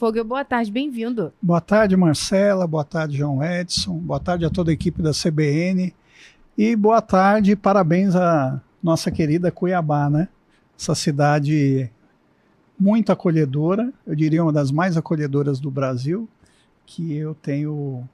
Fogel, boa tarde, bem-vindo. Boa tarde, Marcela, boa tarde, João Edson, boa tarde a toda a equipe da CBN e boa tarde, parabéns à nossa querida Cuiabá, né? Essa cidade muito acolhedora, eu diria uma das mais acolhedoras do Brasil, que eu tenho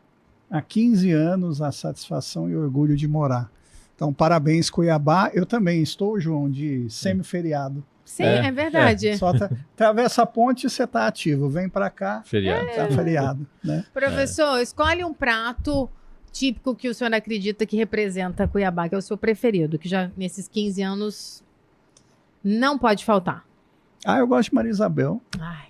há 15 anos a satisfação e orgulho de morar. Então, parabéns, Cuiabá. Eu também estou, João, de semiferiado. Sim, é verdade. Só atravessa a ponte e você está ativo. Vem para cá, feriado. Tá feriado. Né? Professor, escolhe um prato típico que o senhor acredita que representa Cuiabá, que é o seu preferido, que já nesses 15 anos não pode faltar. Eu gosto de Maria Isabel. Ai.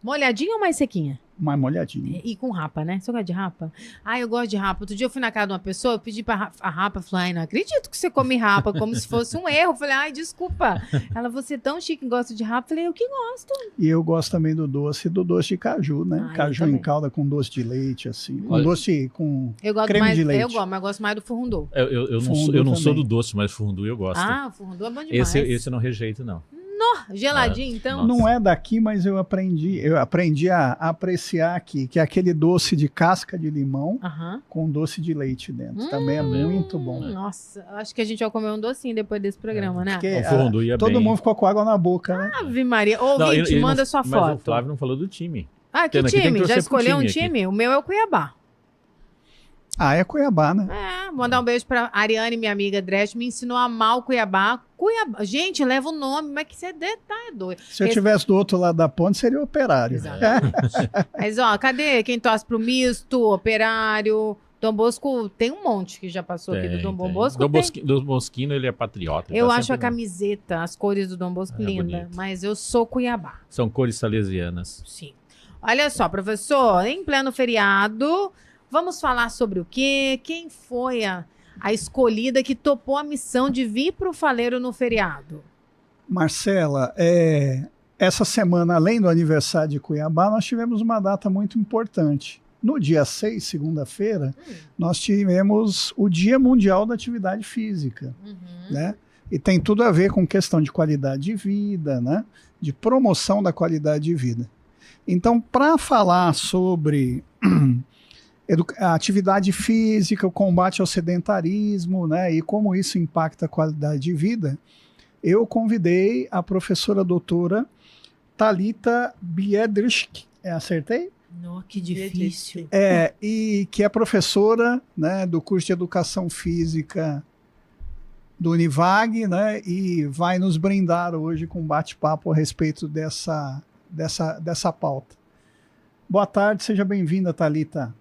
Molhadinha ou mais sequinha? Mais molhadinha. E com rapa, né? Você gosta de rapa? Eu gosto de rapa. Outro dia eu fui na casa de uma pessoa, eu pedi pra a rapa, falei, não acredito que você come rapa, como se fosse um erro. Eu falei, desculpa. Ela, você é tão chique e gosta de rapa. Eu falei, eu que gosto. E eu gosto também do doce de caju, né? Caju em calda com doce de leite, assim. Com doce com creme de leite. Eu gosto, mas gosto mais do furrundô. Eu não sou do doce, mas furrundô eu gosto. Furrundô é bom demais. Esse eu não rejeito, não. Geladinho, então? Não é daqui, mas eu aprendi a apreciar aqui, que é aquele doce de casca de limão com doce de leite dentro. Também é muito bom. Nossa, acho que a gente vai comer um docinho depois desse programa, né? Porque todo mundo ficou com água na boca, né? Ave Maria. Ouvinte, manda sua foto. Mas o Flávio não falou do time. Que time? Já escolheu um time? O meu é o Cuiabá. É Cuiabá, né? Mandar um beijo pra Ariane, minha amiga Dresch, me ensinou a amar o Cuiabá. Gente, leva o nome, mas que você é doido. Se eu tivesse do outro lado da ponte, seria Operário. Exatamente. Mas, cadê quem torce pro Misto, Operário? Dom Bosco tem um monte que já passou aqui do Dom Bosco. Dom Bosquino, ele é patriota. Eu acho a camiseta, as cores do Dom Bosco linda, mas eu sou Cuiabá. São cores salesianas. Sim. Olha só, professor, em pleno feriado, vamos falar sobre o quê? Quem foi a escolhida que topou a missão de vir para o Faleiro no feriado? Marcela, essa semana, além do aniversário de Cuiabá, nós tivemos uma data muito importante. No dia 6, segunda-feira, nós tivemos o Dia Mundial da Atividade Física. Né? E tem tudo a ver com questão de qualidade de vida, né? De promoção da qualidade de vida. Então, para falar sobre a atividade física, o combate ao sedentarismo, né, e como isso impacta a qualidade de vida, eu convidei a professora doutora Thalita Biedrzyk. Acertei? Não, que difícil. E que é professora, né, do curso de Educação Física do Univag, né, e vai nos brindar hoje com um bate-papo a respeito dessa pauta. Boa tarde, seja bem-vinda, Thalita.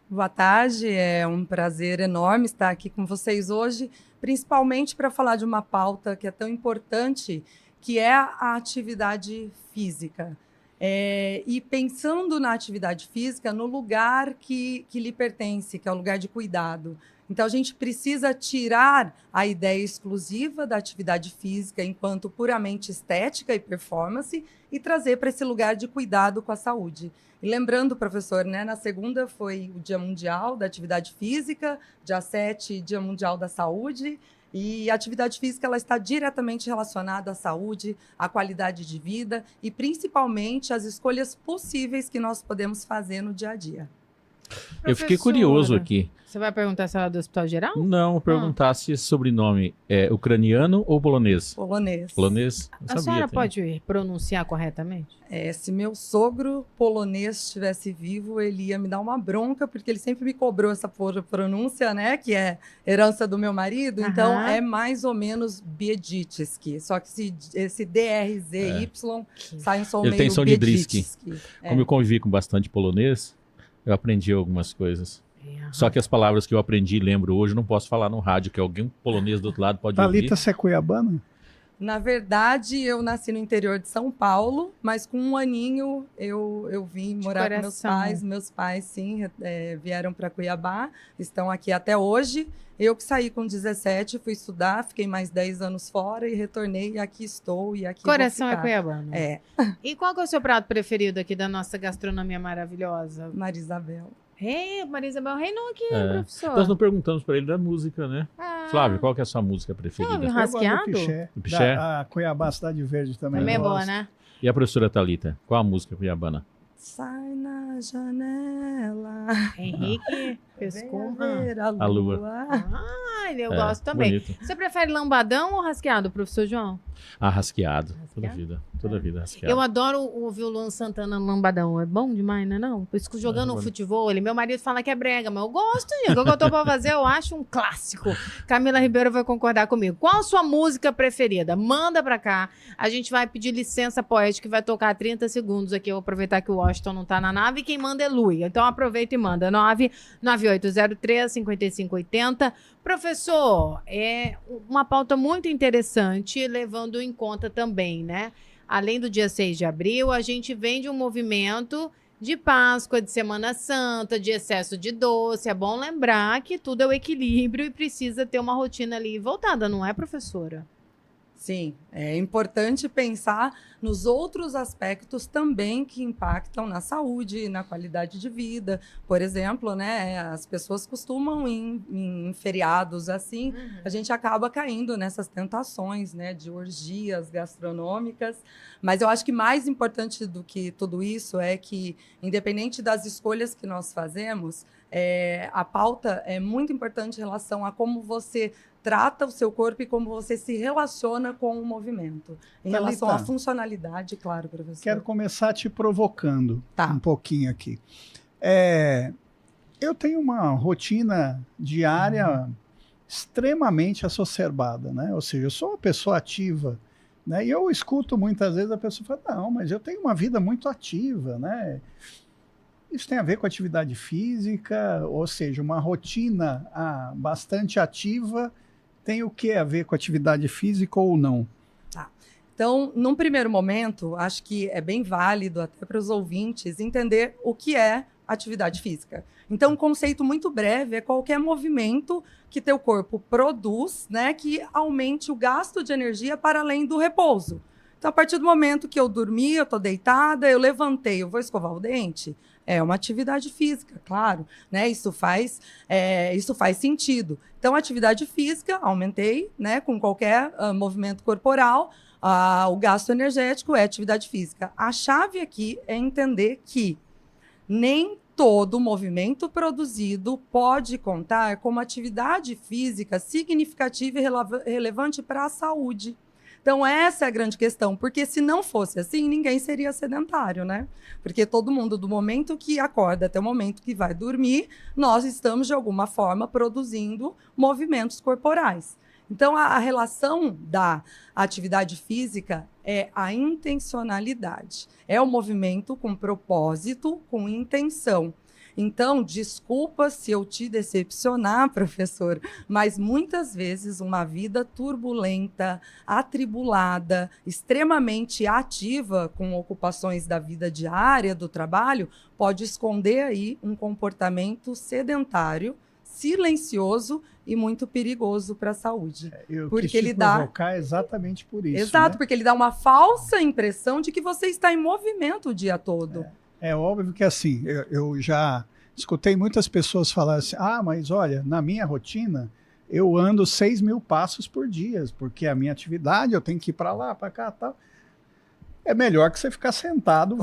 Boa tarde, é um prazer enorme estar aqui com vocês hoje, principalmente para falar de uma pauta que é tão importante, que é a atividade física. E pensando na atividade física no lugar que lhe pertence, que é o lugar de cuidado. Então, a gente precisa tirar a ideia exclusiva da atividade física enquanto puramente estética e performance e trazer para esse lugar de cuidado com a saúde. E lembrando, professor, né, na segunda foi o Dia Mundial da Atividade Física, dia 7, Dia Mundial da Saúde, e a atividade física ela está diretamente relacionada à saúde, à qualidade de vida e principalmente às escolhas possíveis que nós podemos fazer no dia a dia. Eu fiquei curioso aqui. Você vai perguntar se ela é do Hospital Geral? Não, perguntar se esse sobrenome é ucraniano ou polonês. Polonês. Polonês? A senhora pode pronunciar corretamente? Se meu sogro polonês estivesse vivo, ele ia me dar uma bronca, porque ele sempre me cobrou essa pronúncia, né? Que é herança do meu marido. Então, é mais ou menos Biedzycki. Só que esse DRZY sai um som meio Ele tem som de Driski. Como eu convivi com bastante polonês, eu aprendi algumas coisas. Só que as palavras que eu aprendi e lembro hoje, não posso falar no rádio, que alguém polonês do outro lado pode ouvir. Thalita, você é cuiabana? Na verdade, eu nasci no interior de São Paulo, mas com um aninho eu vim morar com meus pais. Meus pais, sim, vieram para Cuiabá, estão aqui até hoje. Eu que saí com 17, fui estudar, fiquei mais 10 anos fora e retornei e aqui estou e aqui Coração vou ficar. é cuiabano. E qual que é o seu prato preferido aqui da nossa gastronomia maravilhosa? Maria Isabel. Maria Isabel reinou aqui, professor. Nós não perguntamos para ele da música, né? Flávio, qual que é a sua música preferida? Não, rasqueado? Do Piché. A Cuiabá, Cidade Verde também. Também é boa, né? E a professora Thalita, qual a música cuiabana? Sai na janela. Henrique pescou. Ver a A lua. lua. Eu gosto também. Bonito. Você prefere lambadão ou rasqueado, professor João? Rasqueado. Toda Rasqueado? vida rasqueado. Eu adoro ouvir o Luan Santana no lambadão. É bom demais, né? Não? Por isso que jogando bom. futebol, meu marido fala que é brega, mas eu gosto, gente. O que eu tô pra fazer, eu acho um clássico. Camila Ribeiro vai concordar comigo. Qual a sua música preferida? Manda pra cá. A gente vai pedir licença poética que vai tocar 30 segundos aqui. Eu vou aproveitar que o Washington não tá na nave. E quem manda é Lui. Então aproveita e manda. 99803-5580. Professor, é uma pauta muito interessante, levando em conta também, né? Além do dia 6 de abril, a gente vem de um movimento de Páscoa, de Semana Santa, de excesso de doce. É bom lembrar que tudo é o equilíbrio e precisa ter uma rotina ali voltada, não é, professora? Sim, é importante pensar nos outros aspectos também que impactam na saúde e na qualidade de vida. Por exemplo, né, as pessoas costumam em feriados assim, a gente acaba caindo nessas tentações, né, de orgias gastronômicas. Mas eu acho que mais importante do que tudo isso é que, independente das escolhas que nós fazemos, a pauta é muito importante em relação a como você trata o seu corpo e como você se relaciona com o movimento. Em relação à funcionalidade, claro, professor. Quero começar te provocando um pouquinho aqui. Eu tenho uma rotina diária extremamente exacerbada, né? Ou seja, eu sou uma pessoa ativa, né? E eu escuto muitas vezes a pessoa falar, não, mas eu tenho uma vida muito ativa, né? Isso tem a ver com atividade física, ou seja, uma rotina bastante ativa tem o que a ver com atividade física ou não? Tá. Então, num primeiro momento, acho que é bem válido até para os ouvintes entender o que é atividade física. Então, um conceito muito breve é qualquer movimento que teu corpo produz, né, que aumente o gasto de energia para além do repouso. Então, a partir do momento que eu dormi, eu estou deitada, eu levantei, eu vou escovar o dente, é uma atividade física, claro, né? Isso faz sentido. Então, atividade física, aumentei, né? Com qualquer movimento corporal, o gasto energético é atividade física. A chave aqui é entender que nem todo movimento produzido pode contar como atividade física significativa e relevante para a saúde. Então, essa é a grande questão, porque se não fosse assim, ninguém seria sedentário, né? Porque todo mundo, do momento que acorda até o momento que vai dormir, nós estamos, de alguma forma, produzindo movimentos corporais. Então, a relação da atividade física é a intencionalidade. É o movimento com propósito, com intenção. Então, desculpa se eu te decepcionar, professor, mas muitas vezes uma vida turbulenta, atribulada, extremamente ativa com ocupações da vida diária, do trabalho, pode esconder aí um comportamento sedentário, silencioso e muito perigoso para a saúde. Eu quis te provocar exatamente por isso. Exato, né? porque ele dá uma falsa impressão de que você está em movimento o dia todo. É óbvio que assim, eu já escutei muitas pessoas falar assim, mas olha, na minha rotina, eu ando 6.000 passos por dia, porque a minha atividade, eu tenho que ir para lá, para cá e tal. É melhor que você ficar sentado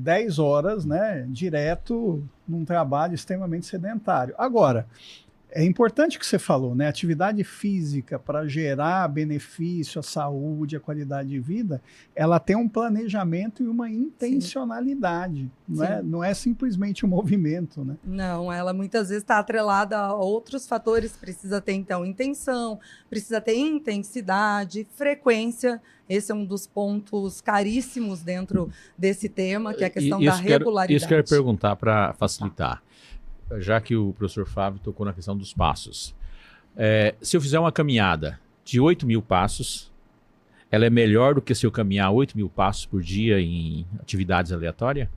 10 horas, né, direto num trabalho extremamente sedentário. Agora, é importante o que você falou, né? Atividade física para gerar benefício à saúde, à qualidade de vida, ela tem um planejamento e uma intencionalidade, não é simplesmente um movimento, né? Não, ela muitas vezes está atrelada a outros fatores, precisa ter então intenção, precisa ter intensidade, frequência. Esse é um dos pontos caríssimos dentro desse tema, que é a questão da regularidade. Isso que eu quero perguntar para facilitar. Já que o professor Fábio tocou na questão dos passos. Se eu fizer uma caminhada de 8.000 passos, ela é melhor do que se eu caminhar 8.000 passos por dia em atividades aleatórias?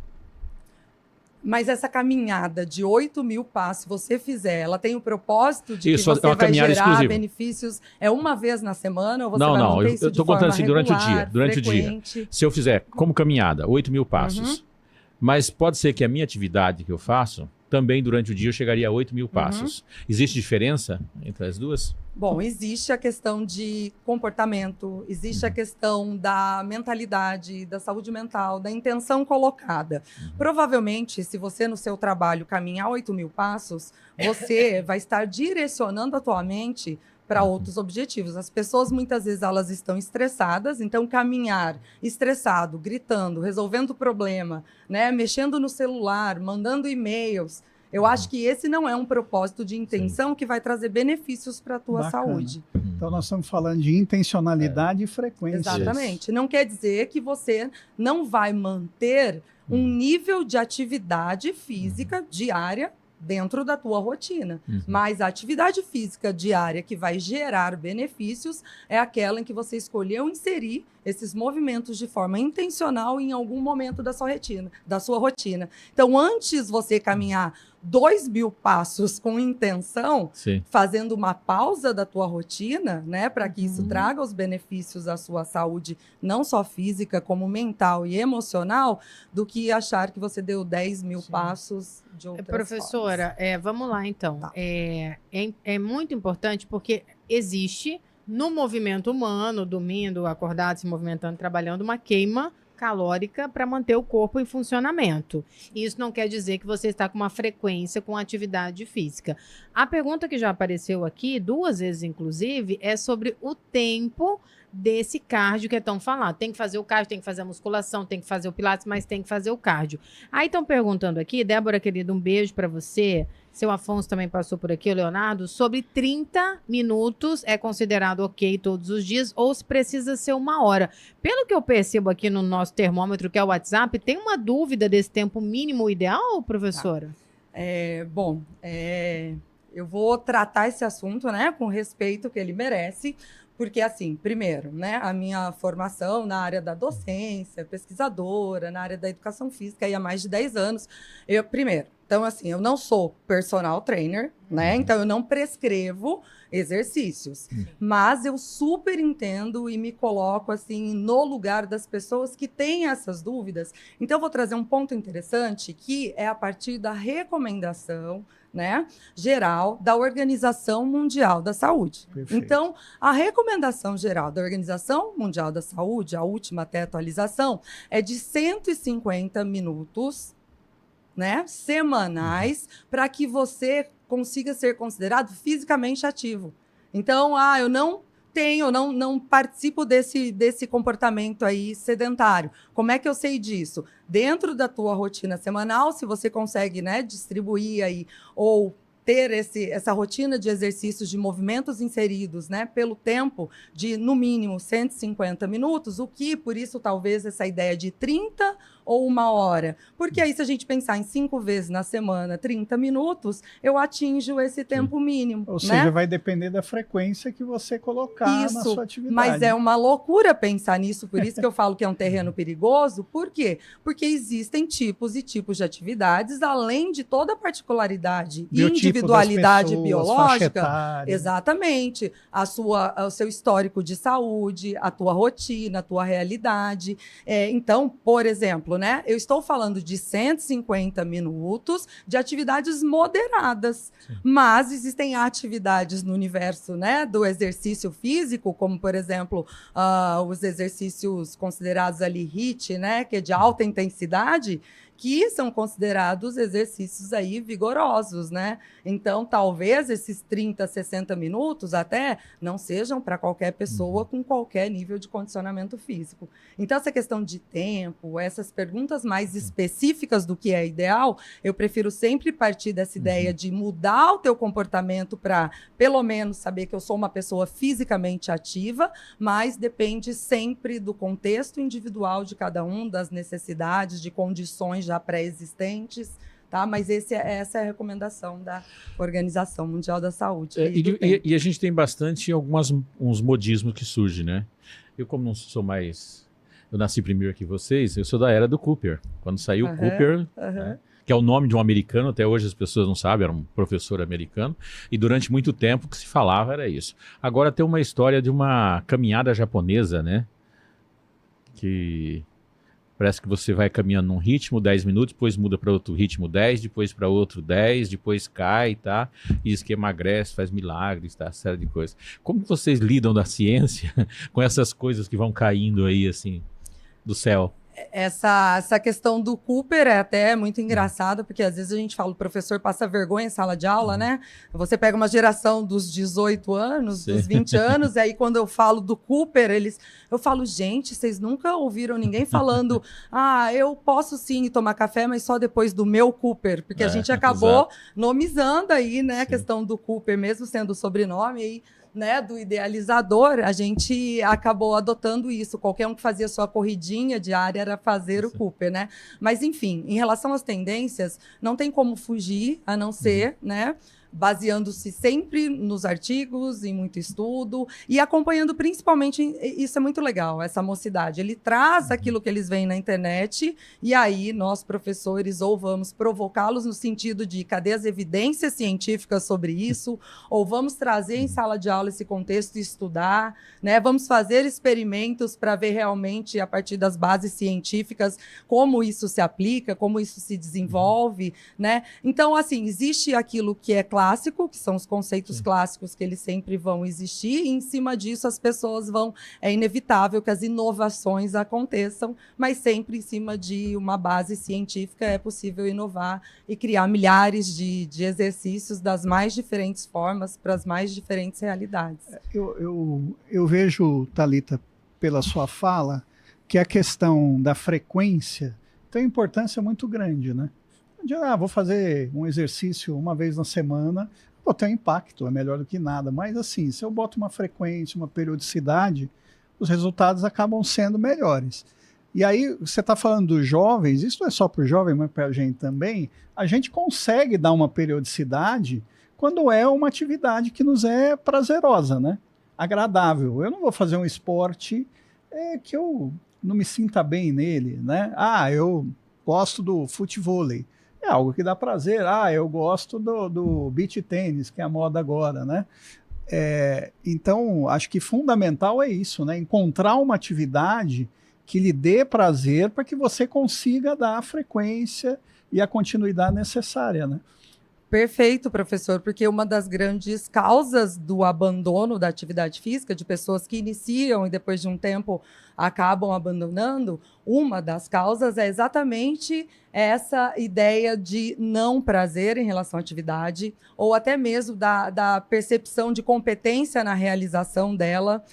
Mas essa caminhada de 8.000 passos, se você fizer, ela tem o propósito de isso, que você vai gerar exclusiva. Benefícios? É uma vez na semana ou você vai não, manter isso eu estou contando assim durante o dia. frequente? Se eu fizer como caminhada, 8.000 passos, mas pode ser que a minha atividade que eu faço também durante o dia eu chegaria a 8.000 passos. Existe diferença entre as duas? Bom, existe a questão de comportamento, existe a questão da mentalidade, da saúde mental, da intenção colocada. Provavelmente, se você no seu trabalho caminhar 8.000 passos, você vai estar direcionando a tua mente para outros objetivos. As pessoas, muitas vezes, elas estão estressadas, então caminhar estressado, gritando, resolvendo o problema, né, mexendo no celular, mandando e-mails, eu acho que esse não é um propósito de intenção que vai trazer benefícios para a tua saúde. Então, nós estamos falando de intencionalidade e frequência. Exatamente. Não quer dizer que você não vai manter um nível de atividade física diária dentro da tua rotina. Mas a atividade física diária que vai gerar benefícios é aquela em que você escolheu inserir esses movimentos de forma intencional em algum momento da sua rotina. Então, antes você caminhar 2.000 passos com intenção, fazendo uma pausa da tua rotina, né, para que isso traga os benefícios à sua saúde, não só física, como mental e emocional, do que achar que você deu 10.000 passos de outras Professora, vamos lá então. Tá. É muito importante porque existe no movimento humano, dormindo, acordado, se movimentando, trabalhando, uma queima calórica para manter o corpo em funcionamento. Isso não quer dizer que você está com uma frequência com atividade física. A pergunta que já apareceu aqui, 2 vezes inclusive, é sobre o tempo desse cardio que é tão falado. Tem que fazer o cardio, tem que fazer a musculação, tem que fazer o pilates, mas tem que fazer o cardio. Aí estão perguntando aqui, Débora, querida, um beijo para você. Seu Afonso também passou por aqui, o Leonardo, sobre 30 minutos é considerado ok todos os dias ou se precisa ser 1 hora. Pelo que eu percebo aqui no nosso termômetro, que é o WhatsApp, tem uma dúvida desse tempo mínimo ideal, professora? Eu vou tratar esse assunto, né, com o respeito que ele merece, porque, assim, primeiro, né, a minha formação na área da docência, pesquisadora, na área da educação física, aí há mais de 10 anos, então, assim, eu não sou personal trainer, né, então eu não prescrevo exercícios, mas eu super entendo e me coloco, assim, no lugar das pessoas que têm essas dúvidas. Então, eu vou trazer um ponto interessante, que é a partir da recomendação, né, geral da Organização Mundial da Saúde. Perfeito. Então, a recomendação geral da Organização Mundial da Saúde, a última até atualização, é de 150 minutos, né, semanais, para que você consiga ser considerado fisicamente ativo. Então, eu não participo desse comportamento aí sedentário. Como é que eu sei disso? Dentro da tua rotina semanal, se você consegue, né, distribuir aí ou ter essa rotina de exercícios, de movimentos inseridos, né, pelo tempo de, no mínimo, 150 minutos, o que, por isso, talvez, essa ideia de 30 ou 1 hora. Porque aí, se a gente pensar em 5 vezes na semana, 30 minutos, eu atinjo esse tempo mínimo. Ou né? seja, vai depender da frequência que você colocar na sua atividade. Mas é uma loucura pensar nisso, por isso que eu falo que é um terreno perigoso. Por quê? Porque existem tipos e tipos de atividades, além de toda a particularidade e individualidade pessoas, biológica. Exatamente. O seu histórico de saúde, a tua rotina, a tua realidade. Então, por exemplo, né, eu estou falando de 150 minutos de atividades moderadas, mas existem atividades no universo, né, do exercício físico, como, por exemplo, os exercícios considerados ali HIIT, né, que é de alta intensidade, que são considerados exercícios aí vigorosos, né? Então, talvez esses 30, 60 minutos até não sejam para qualquer pessoa com qualquer nível de condicionamento físico. Então, essa questão de tempo, essas perguntas mais específicas do que é ideal, eu prefiro sempre partir dessa ideia de mudar o teu comportamento para, pelo menos, saber que eu sou uma pessoa fisicamente ativa, mas depende sempre do contexto individual de cada um, das necessidades, de condições já pré-existentes, tá? Mas essa é a recomendação da Organização Mundial da Saúde. E a gente tem bastante uns modismos que surgem, né? Eu, como não sou mais... Eu nasci primeiro que vocês, eu sou da era do Cooper. Quando saiu o Cooper, né, que é o nome de um americano, até hoje as pessoas não sabem, era um professor americano, e durante muito tempo o que se falava era isso. Agora tem uma história de uma caminhada japonesa, né? Que Parece que você vai caminhando num ritmo, 10 minutos, depois muda para outro ritmo, 10, depois para outro 10, depois cai, tá? E diz que emagrece, faz milagres, tá? Série de coisas. Como que vocês lidam da ciência com essas coisas que vão caindo aí, assim, do céu? Essa questão do Cooper é até muito engraçada, porque às vezes a gente fala, o professor passa vergonha em sala de aula, né? Você pega uma geração dos 18 anos, Sim. dos 20 anos, e aí quando eu falo do Cooper, eu falo, gente, vocês nunca ouviram ninguém falando, eu posso sim tomar café, mas só depois do meu Cooper, porque a gente acabou nomizando aí, né, a questão do Cooper, mesmo sendo o sobrenome aí, né, do idealizador, a gente acabou adotando isso. Qualquer um que fazia sua corridinha diária era fazer o Cooper, né? Mas, enfim, em relação às tendências, não tem como fugir, a não ser, né, baseando-se sempre nos artigos, em muito estudo, e acompanhando principalmente, isso é muito legal, essa mocidade. Ele traz aquilo que eles veem na internet, e aí nós, professores, ou vamos provocá-los no sentido de cadê as evidências científicas sobre isso, ou vamos trazer em sala de aula esse contexto e estudar, né? Vamos fazer experimentos para ver realmente, a partir das bases científicas, como isso se aplica, como isso se desenvolve, né? Então, assim, existe aquilo que é clássico, que são os conceitos clássicos que eles sempre vão existir, e em cima disso as pessoas vão... É inevitável que as inovações aconteçam, mas sempre em cima de uma base científica é possível inovar e criar milhares de exercícios das mais diferentes formas para as mais diferentes realidades. Eu vejo, Thalita, pela sua fala, que a questão da frequência tem uma importância muito grande, né? Vou fazer um exercício uma vez na semana, tem um impacto, é melhor do que nada. Mas assim, se eu boto uma frequência, uma periodicidade, os resultados acabam sendo melhores. E aí, você está falando dos jovens, isso não é só para o jovem, mas para a gente também, a gente consegue dar uma periodicidade quando é uma atividade que nos é prazerosa, né? Agradável. Eu não vou fazer um esporte que eu não me sinta bem nele, né? Eu gosto do futevôlei. É algo que dá prazer. Eu gosto do beach tênis, que é a moda agora, né? Então, acho que fundamental é isso, né? Encontrar uma atividade que lhe dê prazer para que você consiga dar a frequência e a continuidade necessária, né? Perfeito, professor, porque uma das grandes causas do abandono da atividade física, de pessoas que iniciam e depois de um tempo acabam abandonando, uma das causas é exatamente essa ideia de não prazer em relação à atividade, ou até mesmo da percepção de competência na realização dela,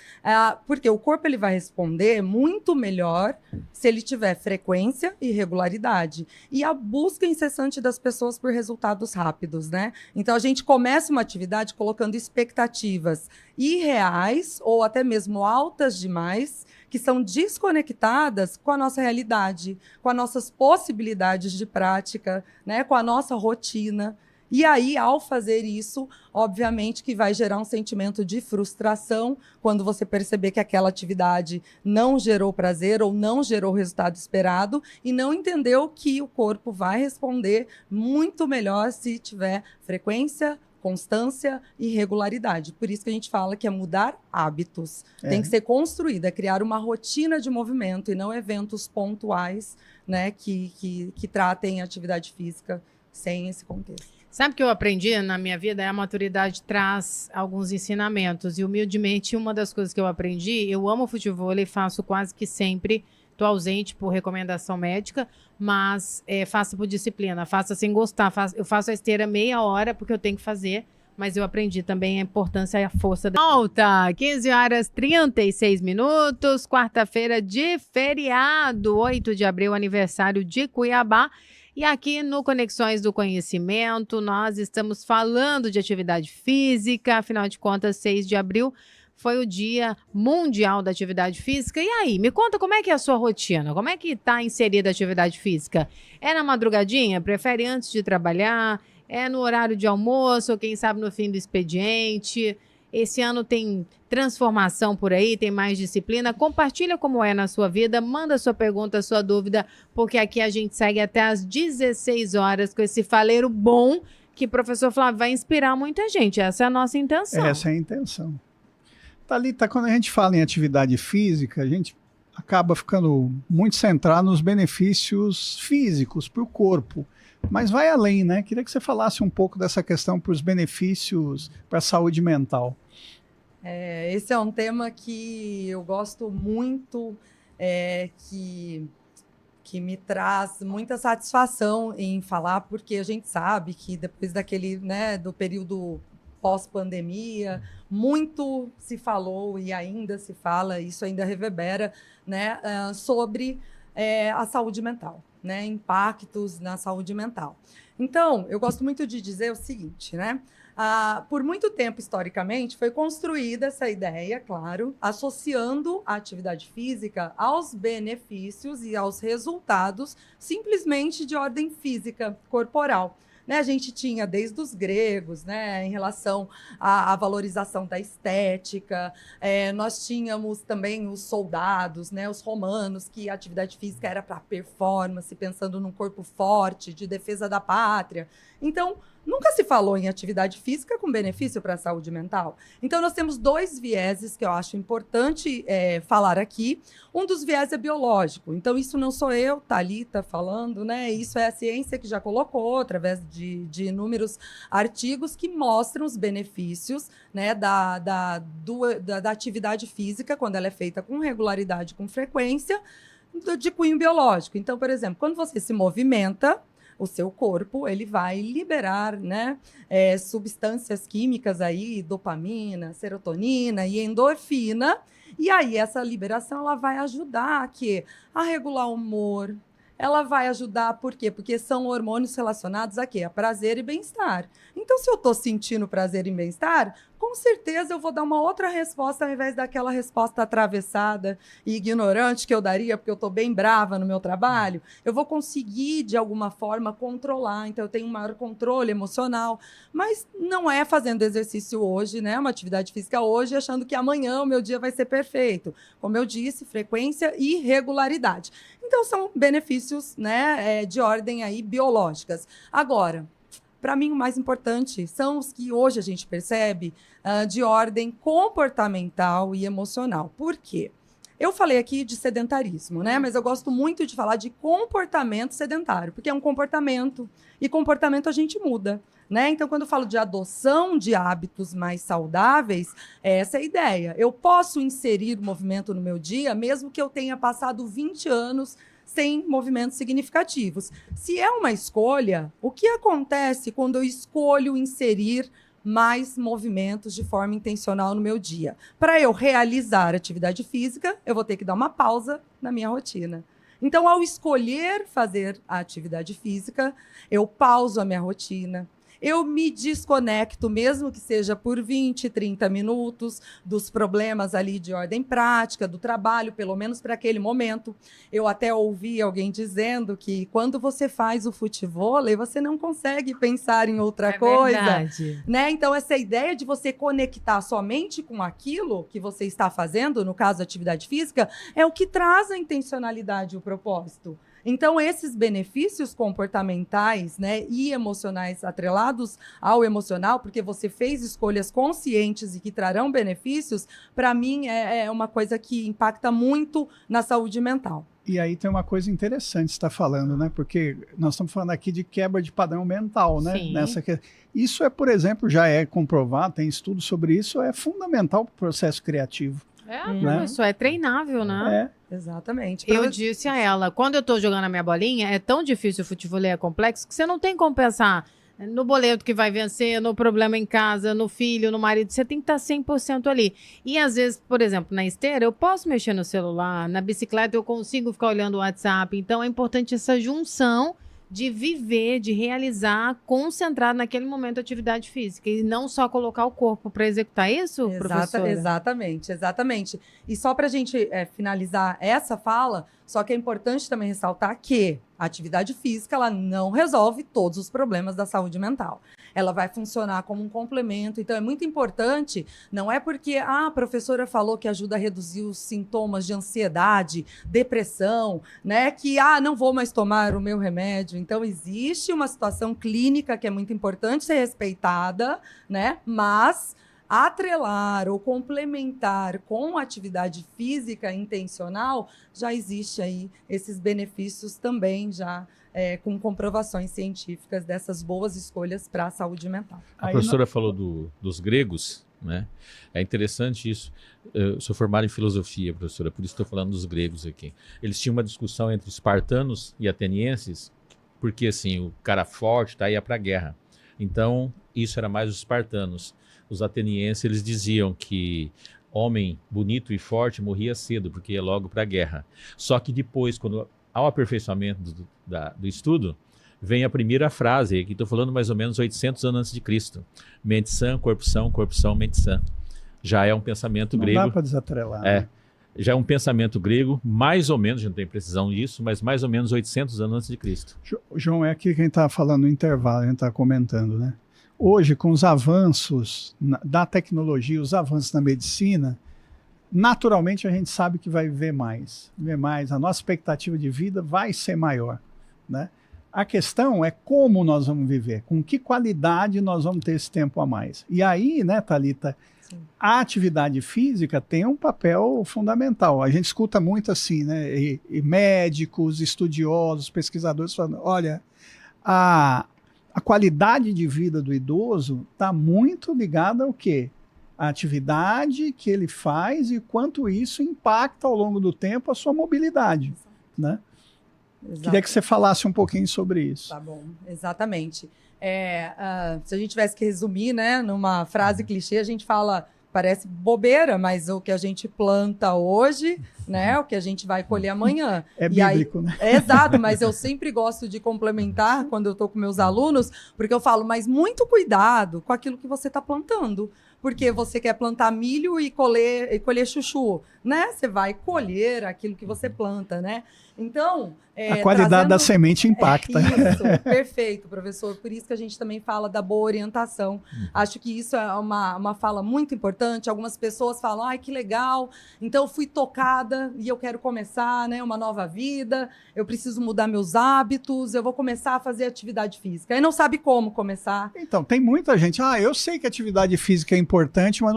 porque o corpo ele vai responder muito melhor se ele tiver frequência e regularidade. E a busca incessante das pessoas por resultados rápidos, né? Então, a gente começa uma atividade colocando expectativas irreais ou até mesmo altas demais, que são desconectadas com a nossa realidade, com as nossas possibilidades de prática, né, com a nossa rotina. E aí, ao fazer isso, obviamente que vai gerar um sentimento de frustração quando você perceber que aquela atividade não gerou prazer ou não gerou o resultado esperado e não entendeu que o corpo vai responder muito melhor se tiver frequência, constância e regularidade. Por isso que a gente fala que é mudar hábitos. Tem que ser construído, é criar uma rotina de movimento e não eventos pontuais, né, que tratem a atividade física sem esse contexto. Sabe o que eu aprendi na minha vida? A maturidade traz alguns ensinamentos. E, humildemente, uma das coisas que eu aprendi, eu amo futevôlei, faço quase que sempre. Estou ausente por recomendação médica, mas faço por disciplina, faço sem gostar. Eu faço a esteira meia hora, porque eu tenho que fazer, mas eu aprendi também a importância e a força da... Volta! 15h36, quarta-feira de feriado, 8 de abril, aniversário de Cuiabá. E aqui no Conexões do Conhecimento, nós estamos falando de atividade física, afinal de contas, 6 de abril foi o Dia Mundial da Atividade Física. E aí, me conta como é que é a sua rotina? Como é que está inserida a atividade física? É na madrugadinha? Prefere antes de trabalhar? É no horário de almoço? Ou quem sabe no fim do expediente? Esse ano tem transformação por aí, tem mais disciplina. Compartilha como é na sua vida, manda sua pergunta, sua dúvida, porque aqui a gente segue até às 16 horas com esse faleiro bom que o professor Flávio vai inspirar muita gente. Essa é a nossa intenção. Essa é a intenção. Thalita, quando a gente fala em atividade física, a gente acaba ficando muito centrado nos benefícios físicos para o corpo. Mas vai além, né? Queria que você falasse um pouco dessa questão para os benefícios para a saúde mental. Esse é um tema que eu gosto muito, que me traz muita satisfação em falar, porque a gente sabe que depois daquele, né, do período pós-pandemia, muito se falou e ainda se fala, isso ainda reverbera, né, sobre a saúde mental, né, impactos na saúde mental. Então, eu gosto muito de dizer o seguinte, né, por muito tempo, historicamente, foi construída essa ideia, claro, associando a atividade física aos benefícios e aos resultados simplesmente de ordem física, corporal. Né, a gente tinha desde os gregos, né, em relação à valorização da estética, nós tínhamos também os soldados, né, os romanos, que a atividade física era para performance, pensando num corpo forte, de defesa da pátria. Então, nunca se falou em atividade física com benefício para a saúde mental. Então, nós temos dois vieses que eu acho importante falar aqui. Um dos viés é biológico. Então, isso não sou eu, Thalita, falando, né? Isso é a ciência que já colocou, através de inúmeros artigos que mostram os benefícios, né, da atividade física, quando ela é feita com regularidade, com frequência, de cunho biológico. Então, por exemplo, quando você se movimenta, o seu corpo, ele vai liberar, né, substâncias químicas aí, dopamina, serotonina e endorfina, e aí essa liberação ela vai ajudar a regular o humor, ela vai ajudar, por quê? Porque são hormônios relacionados a quê? A prazer e bem-estar. Então, se eu estou sentindo prazer e bem-estar, com certeza eu vou dar uma outra resposta ao invés daquela resposta atravessada e ignorante que eu daria, porque eu estou bem brava no meu trabalho. Eu vou conseguir, de alguma forma, controlar. Então, eu tenho um maior controle emocional. Mas não é fazendo exercício hoje, né? Uma atividade física hoje, achando que amanhã o meu dia vai ser perfeito. Como eu disse, frequência e regularidade. Então, são benefícios, né, de ordem aí biológicas. Agora, para mim, o mais importante são os que hoje a gente percebe de ordem comportamental e emocional. Por quê? Eu falei aqui de sedentarismo, né? Mas eu gosto muito de falar de comportamento sedentário, porque é um comportamento, e comportamento a gente muda, né? Então, quando eu falo de adoção de hábitos mais saudáveis, essa é a ideia. Eu posso inserir movimento no meu dia, mesmo que eu tenha passado 20 anos sem movimentos significativos. Se é uma escolha, o que acontece quando eu escolho inserir mais movimentos de forma intencional no meu dia? Para eu realizar atividade física, eu vou ter que dar uma pausa na minha rotina. Então, ao escolher fazer a atividade física, eu pauso a minha rotina. Eu me desconecto, mesmo que seja por 20, 30 minutos, dos problemas ali de ordem prática, do trabalho, pelo menos para aquele momento. Eu até ouvi alguém dizendo que quando você faz o futevôlei, você não consegue pensar em outra coisa. Verdade. Né? Então, essa ideia de você conectar somente com aquilo que você está fazendo, no caso, atividade física, é o que traz a intencionalidade e o propósito. Então, esses benefícios comportamentais, né, e emocionais atrelados ao emocional, porque você fez escolhas conscientes e que trarão benefícios, para mim é uma coisa que impacta muito na saúde mental. E aí tem uma coisa interessante que você está falando, né? Porque nós estamos falando aqui de quebra de padrão mental, né? Sim. Isso por exemplo, já é comprovado, tem estudos sobre isso, é fundamental para o processo criativo. Né? Isso é treinável, né? Exatamente. Eu disse a ela, quando eu tô jogando a minha bolinha, é tão difícil, o futevôlei é complexo, que você não tem como pensar no boleto que vai vencer, no problema em casa, no filho, no marido, você tem que estar 100% ali. E às vezes, por exemplo, na esteira, eu posso mexer no celular, na bicicleta eu consigo ficar olhando o WhatsApp, então é importante essa junção de viver, de realizar, concentrar naquele momento a atividade física e não só colocar o corpo para executar isso, professora? Exatamente. E só para a gente finalizar essa fala, só que é importante também ressaltar que a atividade física ela não resolve todos os problemas da saúde mental. Ela vai funcionar como um complemento. Então, é muito importante, não é porque a professora falou que ajuda a reduzir os sintomas de ansiedade, depressão, né? Que, não vou mais tomar o meu remédio. Então, existe uma situação clínica que é muito importante ser respeitada, né? Mas atrelar ou complementar com atividade física intencional, já existe aí esses benefícios também, já com comprovações científicas dessas boas escolhas para a saúde mental. A professora falou dos gregos, né? É interessante isso. Eu sou formado em filosofia, professora, por isso estou falando dos gregos aqui. Eles tinham uma discussão entre espartanos e atenienses, porque assim, o cara forte ia para a guerra. Então, isso era mais os espartanos. Os atenienses, eles diziam que homem bonito e forte morria cedo, porque ia logo para a guerra. Só que depois, quando ao aperfeiçoamento do estudo, vem a primeira frase, aqui estou falando mais ou menos 800 anos antes de Cristo. Mente sã, corpo são, mente sã. Já é um pensamento grego. Não dá para desatrelar. Né? Já é um pensamento grego, mais ou menos, a gente não tem precisão disso, mas mais ou menos 800 anos antes de Cristo. João, é aqui quem está falando no intervalo, a gente está comentando, né? Hoje, com os avanços da tecnologia, os avanços na medicina, naturalmente a gente sabe que vai viver mais. A nossa expectativa de vida vai ser maior, né? A questão é como nós vamos viver, com que qualidade nós vamos ter esse tempo a mais. E aí, né, Thalita, a atividade física tem um papel fundamental. A gente escuta muito assim, né, e médicos, estudiosos, pesquisadores falando, olha, a qualidade de vida do idoso está muito ligada ao quê? A atividade que ele faz e quanto isso impacta ao longo do tempo a sua mobilidade, né? Exato. Queria que você falasse um pouquinho sobre isso. Tá bom, exatamente. Se a gente tivesse que resumir, né, numa frase clichê, a gente fala, parece bobeira, mas o que a gente planta hoje, né, o que a gente vai colher amanhã. É bíblico, né? Exato, mas eu sempre gosto de complementar quando eu estou com meus alunos, porque eu falo, mas muito cuidado com aquilo que você está plantando. Porque você quer plantar milho e colher chuchu, né? Você vai colher aquilo que você planta, né? Então... a qualidade da semente impacta. Isso, perfeito, professor. Por isso que a gente também fala da boa orientação. Acho que isso é uma fala muito importante. Algumas pessoas falam, ai, que legal, então eu fui tocada e eu quero começar, né, uma nova vida, eu preciso mudar meus hábitos, eu vou começar a fazer atividade física. Aí não sabe como começar. Então, tem muita gente, eu sei que atividade física é importante, mas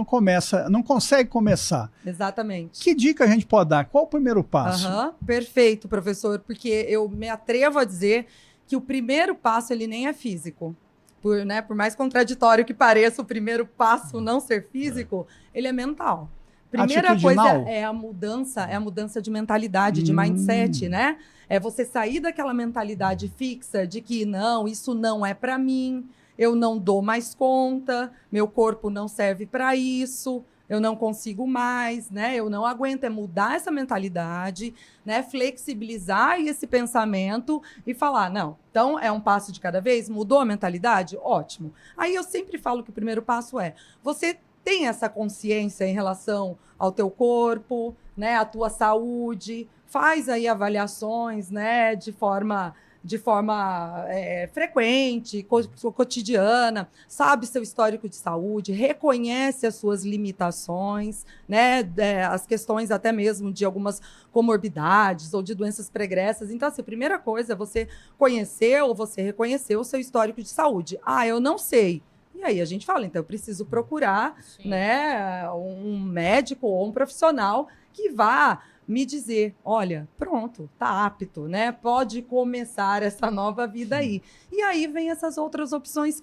não consegue começar. Exatamente. Que dica a gente pode dar? Qual o primeiro passo? Perfeito, professor, porque eu me atrevo a dizer que o primeiro passo ele nem é físico. Por mais contraditório que pareça, o primeiro passo não ser físico, ele é mental. Primeira coisa é a mudança de mentalidade, de mindset, né? É você sair daquela mentalidade fixa de que não, isso não é para mim, eu não dou mais conta, meu corpo não serve para isso, eu não consigo mais, né? Eu não aguento. É mudar essa mentalidade, né? Flexibilizar esse pensamento e falar, não, então é um passo de cada vez, mudou a mentalidade? Ótimo. Aí eu sempre falo que o primeiro passo é, você tem essa consciência em relação ao teu corpo, né? A tua saúde, faz aí avaliações, né? De forma frequente, cotidiana, sabe seu histórico de saúde, reconhece as suas limitações, né, as questões até mesmo de algumas comorbidades ou de doenças pregressas. Então, assim, a primeira coisa é você conhecer ou você reconhecer o seu histórico de saúde. Eu não sei. E aí a gente fala, então eu preciso procurar, né, um médico ou um profissional que vá me dizer, olha, pronto, tá apto, né? Pode começar essa nova vida aí. E aí vem essas outras opções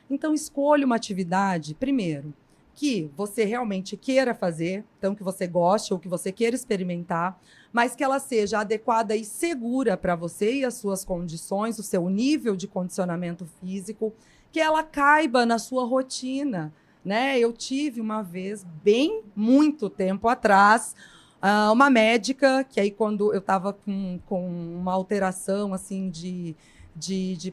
então escolha uma atividade, primeiro, que você realmente queira fazer, então que você goste ou que você queira experimentar, mas que ela seja adequada e segura para você e as suas condições, o seu nível de condicionamento físico, que ela caiba na sua rotina, né? Eu tive uma vez, muito tempo atrás, uma médica, que aí quando eu estava com uma alteração assim de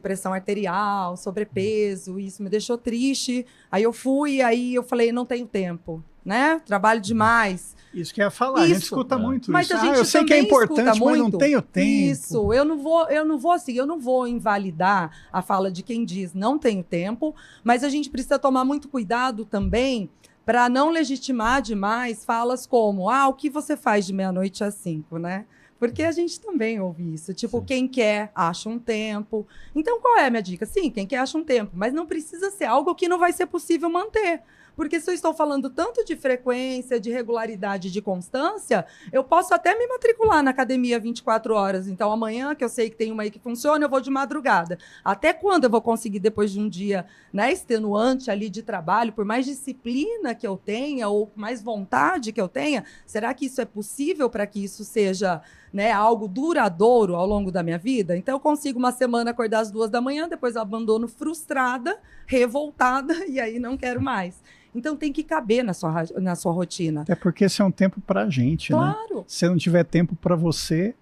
pressão arterial, sobrepeso, isso me deixou triste. Aí eu fui, aí eu falei, não tenho tempo, né? Trabalho demais. Isso que eu ia falar, a gente escuta muito mas isso. A gente eu sei que é importante, mas não tenho tempo. Isso, eu não vou invalidar a fala de quem diz não tenho tempo, mas a gente precisa tomar muito cuidado também para não legitimar demais falas como, o que você faz de 12h às 5, né? Porque a gente também ouve isso. Tipo, sim, quem quer, acha um tempo. Então, qual é a minha dica? Sim, quem quer, acha um tempo. Mas não precisa ser algo que não vai ser possível manter. Porque se eu estou falando tanto de frequência, de regularidade, de constância, eu posso até me matricular na academia 24 horas. Então, amanhã, que eu sei que tem uma aí que funciona, eu vou de madrugada. Até quando eu vou conseguir, depois de um dia, né, extenuante ali de trabalho, por mais disciplina que eu tenha, ou mais vontade que eu tenha, será que isso é possível para que isso seja, né, algo duradouro ao longo da minha vida? Então, eu consigo uma semana acordar às 2 da manhã, depois eu abandono frustrada, revoltada, e aí não quero mais. Então, tem que caber na sua rotina. Até porque esse é um tempo pra gente, né? Claro. Se não tiver tempo para você,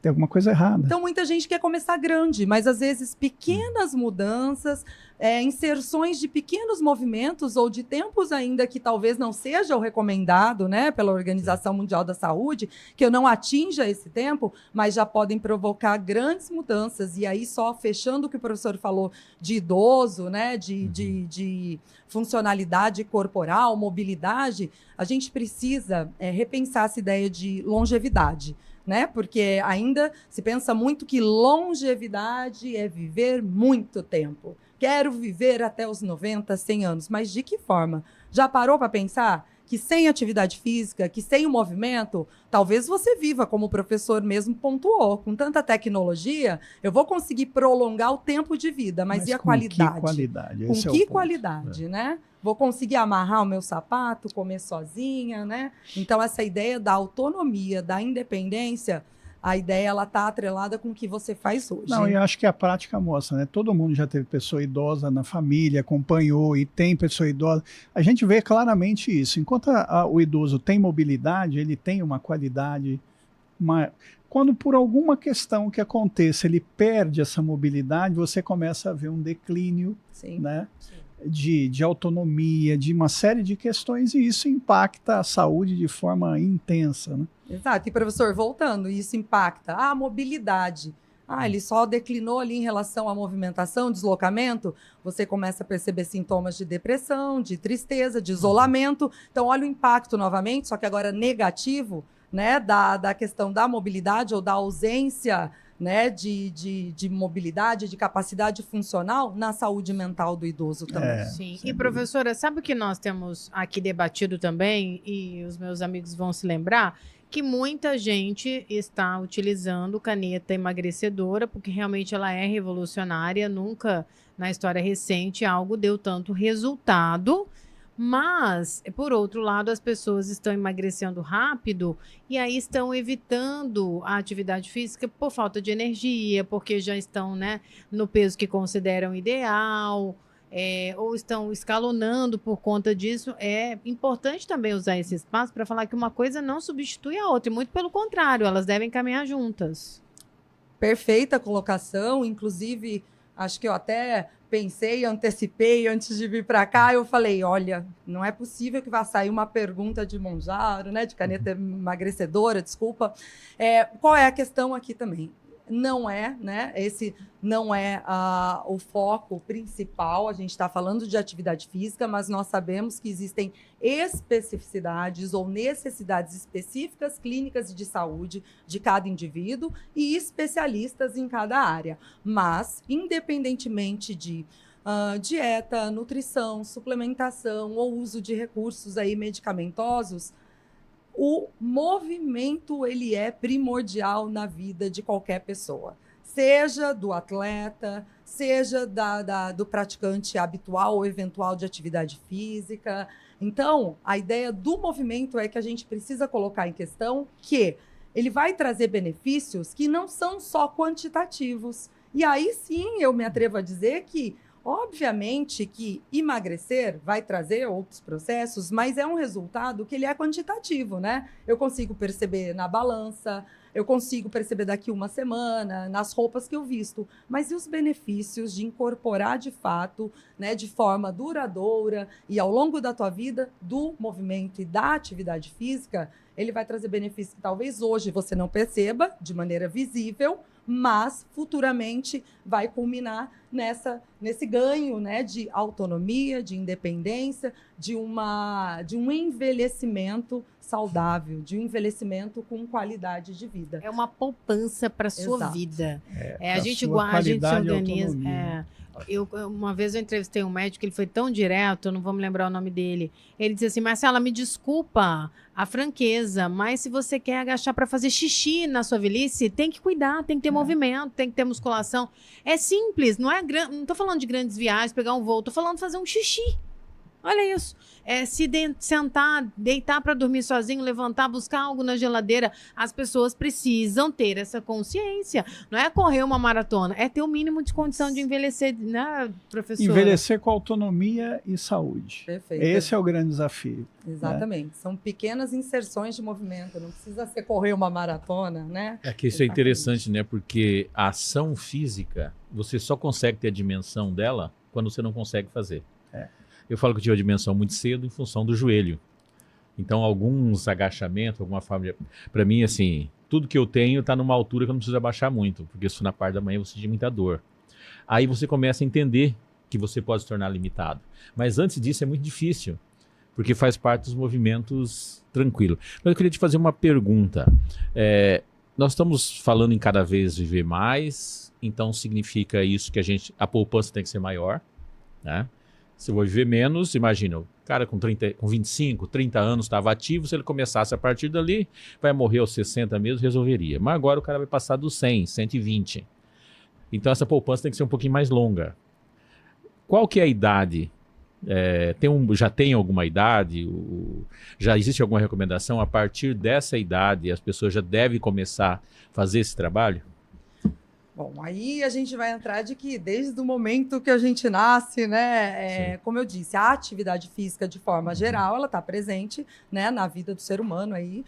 tem alguma coisa errada. Então, muita gente quer começar grande, mas às vezes pequenas mudanças, inserções de pequenos movimentos ou de tempos ainda que talvez não seja o recomendado, né, pela Organização Mundial da Saúde, que eu não atinja esse tempo, mas já podem provocar grandes mudanças. E aí, só fechando o que o professor falou de idoso, né, de funcionalidade corporal, mobilidade, a gente precisa repensar essa ideia de longevidade. Né? Porque ainda se pensa muito que longevidade é viver muito tempo. Quero viver até os 90, 100 anos. Mas de que forma? Já parou para pensar que sem atividade física, que sem o movimento, talvez você viva, como o professor mesmo pontuou, com tanta tecnologia, eu vou conseguir prolongar o tempo de vida, mas e a qualidade? Que qualidade? Com Esse que é o ponto. qualidade, né? Vou conseguir amarrar o meu sapato, comer sozinha, né? Então, essa ideia da autonomia, da independência, a ideia ela está atrelada com o que você faz hoje. Não, eu acho que a prática mostra, né? Todo mundo já teve pessoa idosa na família, acompanhou e tem pessoa idosa. A gente vê claramente isso. Enquanto o idoso tem mobilidade, ele tem uma qualidade. Quando por alguma questão que aconteça, ele perde essa mobilidade, você começa a ver um declínio, Sim. né? Sim. De autonomia, de uma série de questões, e isso impacta a saúde de forma intensa, né? Exato. E, professor, voltando, isso impacta a mobilidade. Ele só declinou ali em relação à movimentação, deslocamento. Você começa a perceber sintomas de depressão, de tristeza, de isolamento. Então, olha o impacto novamente, só que agora negativo, né, da questão da mobilidade ou da ausência, né, de mobilidade, de capacidade funcional na saúde mental do idoso também. Sim. E, professora, sabe o que nós temos aqui debatido também, e os meus amigos vão se lembrar? Que muita gente está utilizando caneta emagrecedora, porque realmente ela é revolucionária, nunca na história recente algo deu tanto resultado. Mas, por outro lado, as pessoas estão emagrecendo rápido e aí estão evitando a atividade física por falta de energia, porque já estão, né, no peso que consideram ideal, ou estão escalonando por conta disso. É importante também usar esse espaço para falar que uma coisa não substitui a outra, e muito pelo contrário, elas devem caminhar juntas. Perfeita colocação, inclusive, acho que eu até pensei, antecipei antes de vir para cá, eu falei, olha, não é possível que vá sair uma pergunta de Monjaro, né, de caneta emagrecedora, desculpa. Qual é a questão aqui também? Não é, né? Esse não é o foco principal. A gente está falando de atividade física, mas nós sabemos que existem especificidades ou necessidades específicas clínicas e de saúde de cada indivíduo e especialistas em cada área. Mas, independentemente de dieta, nutrição, suplementação ou uso de recursos aí medicamentosos, o movimento ele é primordial na vida de qualquer pessoa, seja do atleta, seja do praticante habitual ou eventual de atividade física. Então, a ideia do movimento é que a gente precisa colocar em questão que ele vai trazer benefícios que não são só quantitativos. E aí sim eu me atrevo a dizer que obviamente que emagrecer vai trazer outros processos, mas é um resultado que ele é quantitativo, né? Eu consigo perceber na balança, eu consigo perceber daqui uma semana, nas roupas que eu visto. Mas e os benefícios de incorporar de fato, né, de forma duradoura e ao longo da tua vida, do movimento e da atividade física? Ele vai trazer benefícios que talvez hoje você não perceba de maneira visível, mas futuramente vai culminar nesse ganho, né, de autonomia, de independência, de um envelhecimento saudável, de um envelhecimento com qualidade de vida. É uma poupança para a sua Exato. vida. A pra gente sua a gente se qualidade e organiza. autonomia. Uma vez eu entrevistei um médico, ele foi tão direto, eu não vou me lembrar o nome dele. Ele disse assim: Marcela, me desculpa a franqueza, mas se você quer agachar para fazer xixi na sua velhice, tem que cuidar, tem que ter movimento, tem que ter musculação. É simples, não tô falando de grandes viagens, pegar um voo, tô falando de fazer um xixi. Olha isso. Sentar, deitar para dormir sozinho, levantar, buscar algo na geladeira. As pessoas precisam ter essa consciência. Não é correr uma maratona, é ter o mínimo de condição de envelhecer, né, professora? Envelhecer com autonomia e saúde. Perfeito. Esse é o grande desafio. Exatamente. Né? São pequenas inserções de movimento. Não precisa ser correr uma maratona, né? É que isso é interessante, né? Porque a ação física, você só consegue ter a dimensão dela quando você não consegue fazer. Eu falo que eu tive a dimensão muito cedo em função do joelho. Então, alguns agachamentos, alguma forma de... Para mim, assim, tudo que eu tenho está numa altura que eu não preciso abaixar muito, porque se for na parte da manhã você sente muita dor. Aí você começa a entender que você pode se tornar limitado. Mas antes disso é muito difícil, porque faz parte dos movimentos tranquilos. Mas eu queria te fazer uma pergunta. Nós estamos falando em cada vez viver mais, então significa isso que a poupança tem que ser maior, né? Se eu vou viver menos, imagina, o cara com 25, 30 anos estava ativo, se ele começasse a partir dali, vai morrer aos 60 mesmo, resolveria. Mas agora o cara vai passar dos 100, 120. Então essa poupança tem que ser um pouquinho mais longa. Qual que é a idade? Já tem alguma idade? Já existe alguma recomendação? A partir dessa idade, as pessoas já devem começar a fazer esse trabalho? Bom, aí a gente vai entrar de que desde o momento que a gente nasce, né, como eu disse, a atividade física de forma geral, ela está presente, né, na vida do ser humano aí,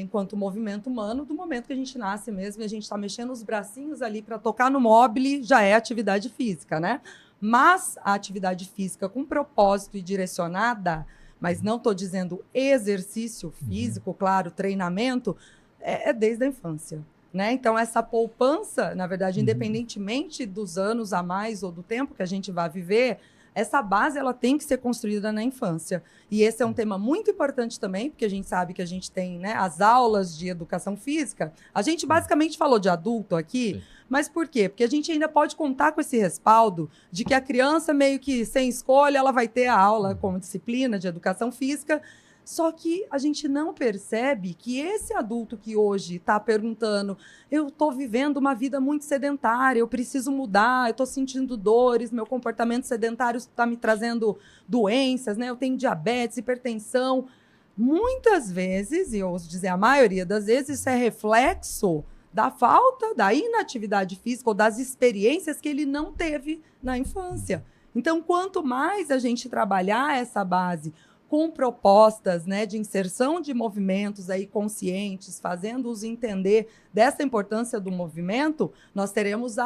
enquanto movimento humano, do momento que a gente nasce mesmo, e a gente está mexendo os bracinhos ali para tocar no mobile, já é atividade física, né? Mas a atividade física com propósito e direcionada, mas não estou dizendo exercício físico, claro, treinamento, é desde a infância. Né? Então, essa poupança, na verdade, independentemente dos anos a mais ou do tempo que a gente vai viver, essa base ela tem que ser construída na infância. E esse é um tema muito importante também, porque a gente sabe que a gente tem, né, as aulas de educação física. A gente basicamente falou de adulto aqui, mas por quê? Porque a gente ainda pode contar com esse respaldo de que a criança, meio que sem escolha, ela vai ter a aula como disciplina de educação física. Só que a gente não percebe que esse adulto que hoje está perguntando, eu estou vivendo uma vida muito sedentária, eu preciso mudar, eu estou sentindo dores, meu comportamento sedentário está me trazendo doenças, né? Eu tenho diabetes, hipertensão. Muitas vezes, e eu ouso dizer a maioria das vezes, isso é reflexo da falta, da inatividade física ou das experiências que ele não teve na infância. Então, quanto mais a gente trabalhar essa base com propostas, né, de inserção de movimentos aí conscientes, fazendo-os entender dessa importância do movimento, nós teremos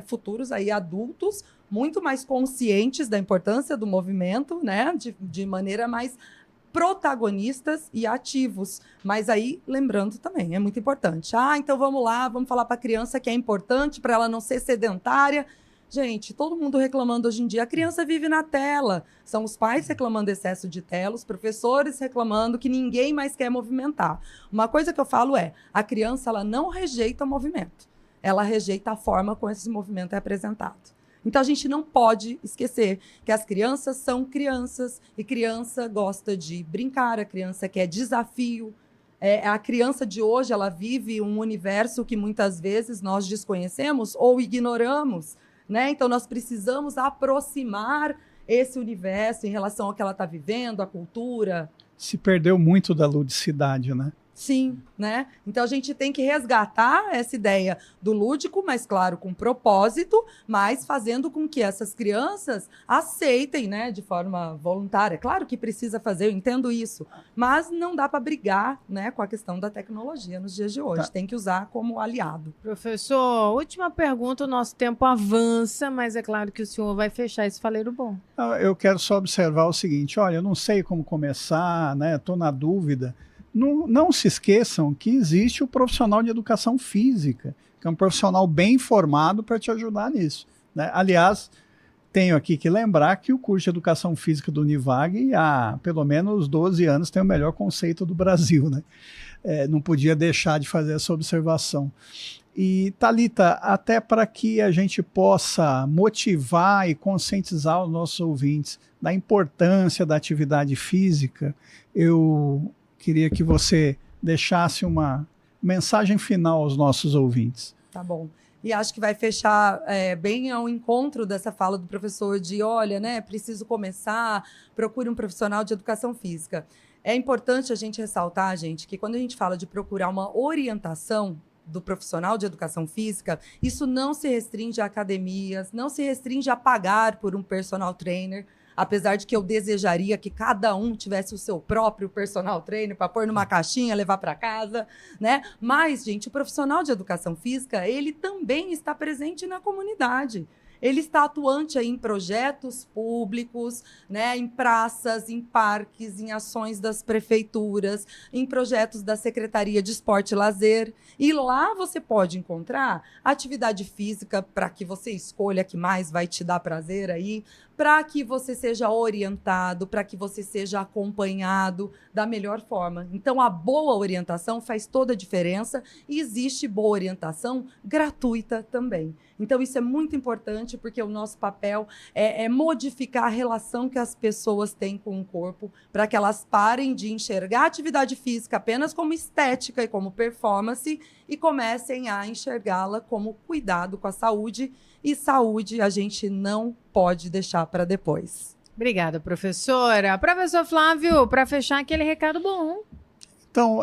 futuros aí adultos muito mais conscientes da importância do movimento, né, de maneira mais protagonistas e ativos. Mas aí, lembrando também, é muito importante. Então vamos lá, vamos falar para a criança que é importante para ela não ser sedentária. Gente, todo mundo reclamando hoje em dia, a criança vive na tela. São os pais reclamando excesso de tela, os professores reclamando que ninguém mais quer movimentar. Uma coisa que eu falo a criança ela não rejeita o movimento, ela rejeita a forma como esse movimento é apresentado. Então, a gente não pode esquecer que as crianças são crianças e criança gosta de brincar, a criança quer desafio. A criança de hoje, ela vive um universo que muitas vezes nós desconhecemos ou ignoramos. Né? Então, nós precisamos aproximar esse universo em relação ao que ela está vivendo, a cultura. Se perdeu muito da ludicidade, né? Sim, né? Então a gente tem que resgatar essa ideia do lúdico, mas claro, com propósito, mas fazendo com que essas crianças aceitem, né, de forma voluntária. Claro que precisa fazer, eu entendo isso, mas não dá para brigar, né, com a questão da tecnologia nos dias de hoje. Tem que usar como aliado. Professor, última pergunta, o nosso tempo avança, mas é claro que o senhor vai fechar esse faleiro bom. Eu quero só observar o seguinte, olha, eu não sei como começar, né, estou na dúvida. Não se esqueçam que existe o profissional de educação física, que é um profissional bem formado para te ajudar nisso, né? Aliás, tenho aqui que lembrar que o curso de educação física do Univag, há pelo menos 12 anos, tem o melhor conceito do Brasil, né? não podia deixar de fazer essa observação. E, Thalita, até para que a gente possa motivar e conscientizar os nossos ouvintes da importância da atividade física, eu queria que você deixasse uma mensagem final aos nossos ouvintes. Tá bom. E acho que vai fechar bem ao encontro dessa fala do professor de, olha, né, preciso começar, procure um profissional de educação física. É importante a gente ressaltar, gente, que quando a gente fala de procurar uma orientação do profissional de educação física, isso não se restringe a academias, não se restringe a pagar por um personal trainer, apesar de que eu desejaria que cada um tivesse o seu próprio personal trainer para pôr numa caixinha, levar para casa, né? Mas, gente, o profissional de educação física, ele também está presente na comunidade. Ele está atuante aí em projetos públicos, né, em praças, em parques, em ações das prefeituras, em projetos da Secretaria de Esporte e Lazer. E lá você pode encontrar atividade física para que você escolha a que mais vai te dar prazer aí, para que você seja orientado, para que você seja acompanhado da melhor forma. Então, a boa orientação faz toda a diferença e existe boa orientação gratuita também. Então, isso é muito importante porque o nosso papel é modificar a relação que as pessoas têm com o corpo para que elas parem de enxergar a atividade física apenas como estética e como performance e comecem a enxergá-la como cuidado com a saúde. E saúde a gente não pode deixar para depois. Obrigada, professora. Professor Flávio, para fechar aquele recado bom. Então,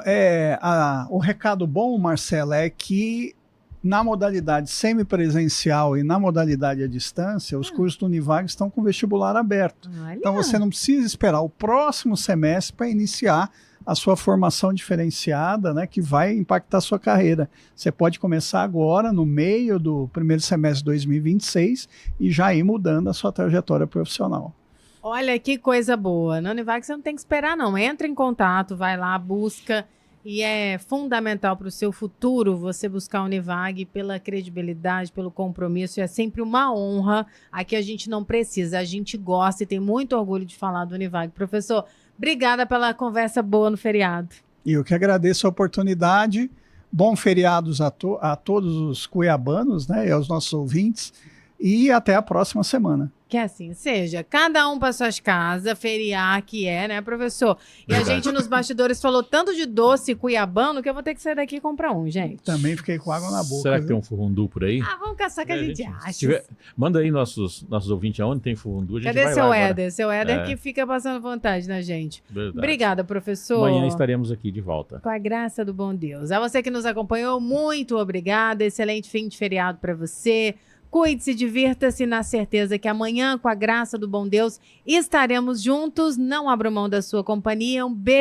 o recado bom, Marcela, é que na modalidade semipresencial e na modalidade à distância, os cursos do Univag estão com vestibular aberto. Olha. Então, você não precisa esperar o próximo semestre para iniciar a sua formação diferenciada, né, que vai impactar a sua carreira. Você pode começar agora, no meio do primeiro semestre de 2026, e já ir mudando a sua trajetória profissional. Olha que coisa boa. Na Univag você não tem que esperar, não. Entra em contato, vai lá, busca. E é fundamental para o seu futuro você buscar a Univag pela credibilidade, pelo compromisso. E é sempre uma honra. Aqui a gente não precisa, a gente gosta e tem muito orgulho de falar do Univag. Professor, obrigada pela conversa boa no feriado. E eu que agradeço a oportunidade. Bom feriados a todos os cuiabanos, né, e aos nossos ouvintes. E até a próxima semana. Que assim seja. Cada um para suas casas, feriar que é, né, professor? E Verdade. a gente nos bastidores falou tanto de doce cuiabano que eu vou ter que sair daqui e comprar um, gente. Também fiquei com água na boca. Será que viu? tem um furundu por aí? Ah, vamos caçar que a gente acha. Se tiver, manda aí nossos ouvintes aonde tem furundu. A gente Cadê vai seu lá agora. Éder? Seu Éder É. que fica passando vontade na gente. Verdade. Obrigada, professor. Amanhã estaremos aqui de volta. Com a graça do bom Deus. A você que nos acompanhou, muito obrigada. Excelente fim de feriado para você. Cuide-se, divirta-se na certeza que amanhã, com a graça do bom Deus, estaremos juntos. Não abra mão da sua companhia. Um beijo.